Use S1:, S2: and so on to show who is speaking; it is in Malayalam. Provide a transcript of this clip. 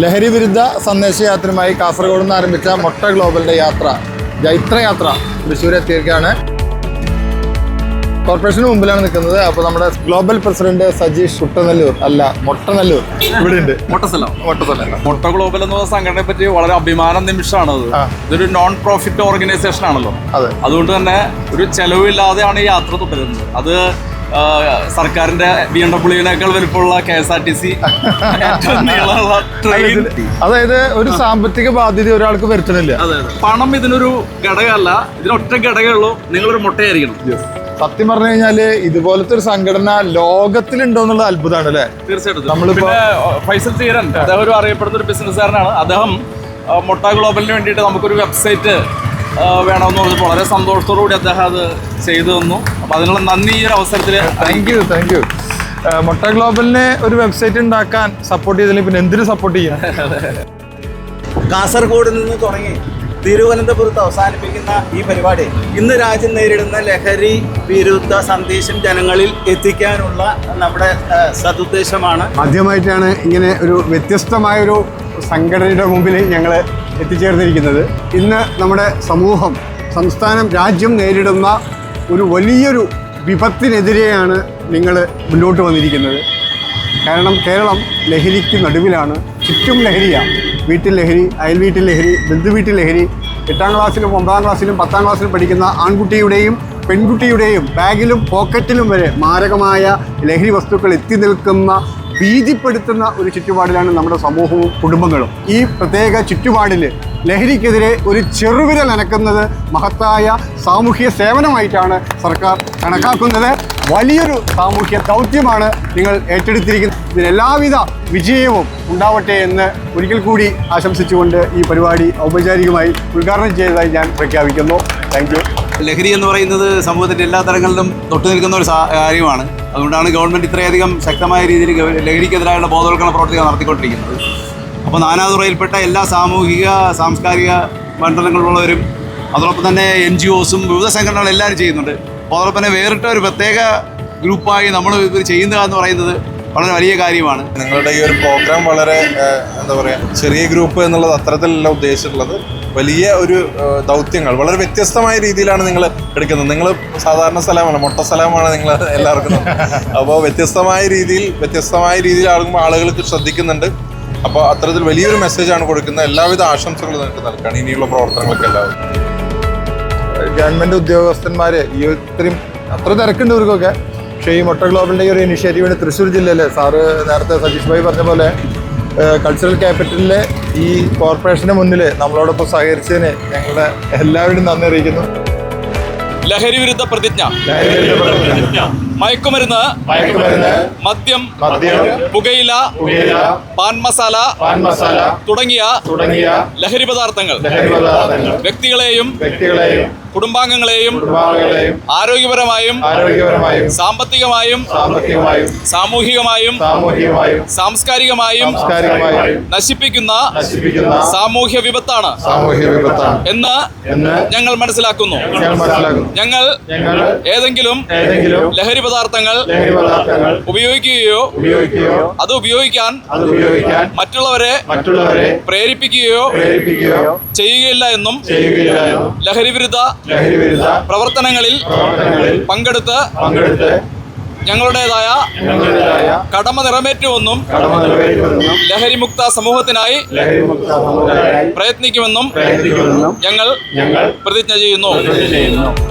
S1: ലഹരി വിരുദ്ധ സന്ദേശയാത്രയുമായി കാസർഗോഡ് നിന്ന് ആരംഭിച്ച മൊട്ട ഗ്ലോബലിന്റെ യാത്ര ജൈത്രയാത്ര തൃശ്ശൂർ എത്തിയിരിക്കുകയാണ്. കോർപ്പറേഷന് മുമ്പിലാണ് നിൽക്കുന്നത്. അപ്പോൾ നമ്മുടെ ഗ്ലോബൽ പ്രസിഡന്റ് സജീഷ് മൊട്ടനല്ലൂർ ഇവിടെ ഉണ്ട്.
S2: മൊട്ട ഗ്ലോബൽ എന്ന സംഘടനയെ പറ്റി വളരെ അഭിമാന നിമിഷമാണ്. ഇതൊരു നോൺ പ്രോഫിറ്റ് ഓർഗനൈസേഷൻ ആണല്ലോ. അതുകൊണ്ട് തന്നെ ഒരു ചെലവില്ലാതെയാണ് ഈ യാത്ര തുടരുന്നത്. അത് സർക്കാരിന്റെ BMW വലുപ്പമുള്ള KSRTC ട്രെയിൻ.
S1: അതായത് ഒരു സാമ്പത്തിക ബാധ്യത ഒരാൾക്ക് വരുത്തണില്ല.
S2: പണം ഇതിനൊരു ഘടകമല്ല, ഇതിനൊറ്റ ഘടകമുള്ളൂ, നിങ്ങളൊരു മുട്ടയായിരിക്കണം.
S1: സത്യം പറഞ്ഞു കഴിഞ്ഞാല് ഇതുപോലത്തെ ഒരു സംഘടന ലോകത്തിലുണ്ടോ എന്നുള്ള അത്ഭുതമാണ് അല്ലേ?
S2: തീർച്ചയായിട്ടും. നമ്മളിപ്പോ ഫൈസൽ ചീരൻ, അദ്ദേഹം ഒരു അറിയപ്പെടുന്ന ഒരു ബിസിനസ്സുകാരനാണ്. അദ്ദേഹം മൊട്ട ഗ്ലോബലിന് വേണ്ടിയിട്ട് നമുക്കൊരു വെബ്സൈറ്റ് വേണമെന്ന് പറഞ്ഞപ്പോൾ വളരെ സന്തോഷത്തോടുകൂടി അദ്ദേഹം അത് ചെയ്തു തന്നു. അപ്പൊ അതിനുള്ള നന്ദി ഈ ഒരു അവസരത്തിൽ.
S1: Thank you. മൊട്ട ഗ്ലോബലിനെ ഒരു വെബ്സൈറ്റ് ഉണ്ടാക്കാൻ സപ്പോർട്ട് ചെയ്തില്ല, പിന്നെ എന്തിനു സപ്പോർട്ട് ചെയ്യാം?
S3: കാസർഗോഡ് നിന്ന് തുടങ്ങി തിരുവനന്തപുരത്ത് അവസാനിപ്പിക്കുന്ന ഈ പരിപാടി ഇന്ന് രാജ്യം നേരിടുന്ന ലഹരി വിരുദ്ധ സന്ദേശം ജനങ്ങളിൽ എത്തിക്കാനുള്ള നമ്മുടെ സതുദ്ദേശമാണ്.
S4: ആദ്യമായിട്ടാണ് ഇങ്ങനെ ഒരു വ്യത്യസ്തമായൊരു സംഘടനയുടെ മുമ്പിൽ ഞങ്ങൾ എത്തിച്ചേർന്നിരിക്കുന്നത്. ഇന്ന് നമ്മുടെ സമൂഹം, സംസ്ഥാനം, രാജ്യം നേരിടുന്ന ഒരു വലിയൊരു വിപത്തിനെതിരെയാണ് നിങ്ങൾ മുന്നോട്ട് വന്നിരിക്കുന്നത്. കാരണം കേരളം ലഹരിക്ക് നടുവിലാണ്. ചുറ്റും ലഹരിയാണ്. വീട്ടിൽ ലഹരി, അയൽവീട്ടിൽ ലഹരി, ബന്ധുവീട്ടിൽ ലഹരി. 8ാം ക്ലാസ്സിലും 9ാം ക്ലാസ്സിലും 10ാം ക്ലാസ്സിലും പഠിക്കുന്ന ആൺകുട്ടിയുടെയും പെൺകുട്ടിയുടെയും ബാഗിലും പോക്കറ്റിലും വരെ മാരകമായ ലഹരി വസ്തുക്കൾ എത്തി നിൽക്കുന്ന, ഭീതിപ്പെടുത്തുന്ന ഒരു ചുറ്റുപാടിലാണ് നമ്മുടെ സമൂഹവും കുടുംബങ്ങളും. ഈ പ്രത്യേക ചുറ്റുപാടിൽ ലഹരിക്കെതിരെ ഒരു ചെറുവിരൽ അനക്കുന്നത് മഹത്തായ സാമൂഹ്യ സേവനമായിട്ടാണ് സർക്കാർ കണക്കാക്കുന്നത്. വലിയൊരു സാമൂഹ്യ ദൗത്യമാണ് നിങ്ങൾ ഏറ്റെടുത്തിരിക്കുന്നത്. ഇതിനെല്ലാവിധ വിജയവും ഉണ്ടാവട്ടെ എന്ന് ഒരിക്കൽ കൂടി ആശംസിച്ചുകൊണ്ട് ഈ പരിപാടി ഔപചാരികമായി ഉദ്ഘാടനം ചെയ്തതായി ഞാൻ പ്രഖ്യാപിക്കുന്നു. Thank you.
S3: ലഹരി എന്ന് പറയുന്നത് സമൂഹത്തിൻ്റെ എല്ലാ തലങ്ങളിലും തൊട്ടു നിൽക്കുന്ന ഒരു കാര്യമാണ്. അതുകൊണ്ടാണ് ഗവൺമെൻറ് ഇത്രയധികം ശക്തമായ രീതിയിൽ ലഹരിക്കെതിരായുള്ള ബോധവൽക്കരണ പ്രവർത്തനം നടത്തിക്കൊണ്ടിരിക്കുന്നത്. അപ്പോൾ നാനാതുറയിൽപ്പെട്ട എല്ലാ സാമൂഹിക സാംസ്കാരിക മണ്ഡലങ്ങളിലുള്ളവരും അതോടൊപ്പം തന്നെ NGOസും വിവിധ സംഘടനകളും എല്ലാവരും ചെയ്യുന്നുണ്ട്. അപ്പോൾ അതോടൊപ്പം തന്നെ വേറിട്ട ഒരു പ്രത്യേക ഗ്രൂപ്പായി നമ്മൾ ഇത് ചെയ്യുക എന്ന് പറയുന്നത് വളരെ വലിയ കാര്യമാണ്.
S5: നിങ്ങളുടെ ഈ ഒരു പ്രോഗ്രാം വളരെ എന്താ പറയുക, ചെറിയ ഗ്രൂപ്പ് എന്നുള്ളത് അത്തരത്തിലല്ല ഉദ്ദേശിച്ചിട്ടുള്ളത്. വലിയ ഒരു ദൗത്യങ്ങൾ വളരെ വ്യത്യസ്തമായ രീതിയിലാണ് നിങ്ങൾ എടുക്കുന്നത്. നിങ്ങൾ സാധാരണ സ്ഥലമാണ്, മൊട്ട സ്ഥലമാണ് നിങ്ങൾ എല്ലാവർക്കും. അപ്പോൾ വ്യത്യസ്തമായ രീതിയിൽ ആളുകൾക്ക് ശ്രദ്ധിക്കുന്നുണ്ട്. അപ്പോൾ അത്തരത്തിൽ വലിയൊരു മെസ്സേജാണ് കൊടുക്കുന്നത്. എല്ലാവിധ ആശംസകളും നിങ്ങൾക്ക് നൽകുകയാണ് ഇനിയുള്ള പ്രവർത്തനങ്ങൾക്ക് എല്ലാവരും.
S1: ഗവൺമെന്റ് ഉദ്യോഗസ്ഥന്മാര് അത്ര തിരക്കുണ്ട് ഇവർക്കൊക്കെ. പക്ഷേ ഈ മൊട്ട ഗ്ലോബലിന്റെ ഈ ഒരു ഇനിഷ്യേറ്റീവിന് തൃശ്ശൂർ ജില്ലയിലെ സാറ് നേരത്തെ സതീഷ് ഭായി പറഞ്ഞ പോലെ കൾച്ചറൽ ക്യാപിറ്റലിലെ ഈ കോർപ്പറേഷന് മുന്നിൽ നമ്മളോടൊപ്പം സഹകരിച്ചതിന് ഞങ്ങളുടെ എല്ലാവരും നന്ദി അറിയിക്കുന്നു.
S2: ലഹരി വിരുദ്ധ പ്രതിജ്ഞ. മയക്കുമരുന്ന്, മദ്യം, പുകയില, പാൻ മസാല തുടങ്ങിയ ലഹരി പദാർത്ഥങ്ങൾ വ്യക്തികളെയും കുടുംബാംഗങ്ങളെയും ആരോഗ്യപരമായും സാമ്പത്തികമായും സാമൂഹികമായും സാംസ്കാരികമായും നശിപ്പിക്കുന്ന സാമൂഹ്യ വിപത്താണ് എന്ന് ഞങ്ങൾ മനസ്സിലാക്കുന്നു. ഞങ്ങൾ ഏതെങ്കിലും ലഹരി പദാർത്ഥങ്ങൾ ഉപയോഗിക്കുകയോ അത് ഉപയോഗിക്കാൻ മറ്റുള്ളവരെ പ്രേരിപ്പിക്കുകയോ ചെയ്യുകയില്ല എന്നും ലഹരി വിരുദ്ധ പ്രവർത്തനങ്ങളിൽ പങ്കെടുത്ത് ഞങ്ങളുടേതായ കടമ നിറവേറ്റുമെന്നും ലഹരിമുക്ത സമൂഹത്തിനായി പ്രയത്നിക്കുമെന്നും ഞങ്ങൾ പ്രതിജ്ഞ ചെയ്യുന്നു.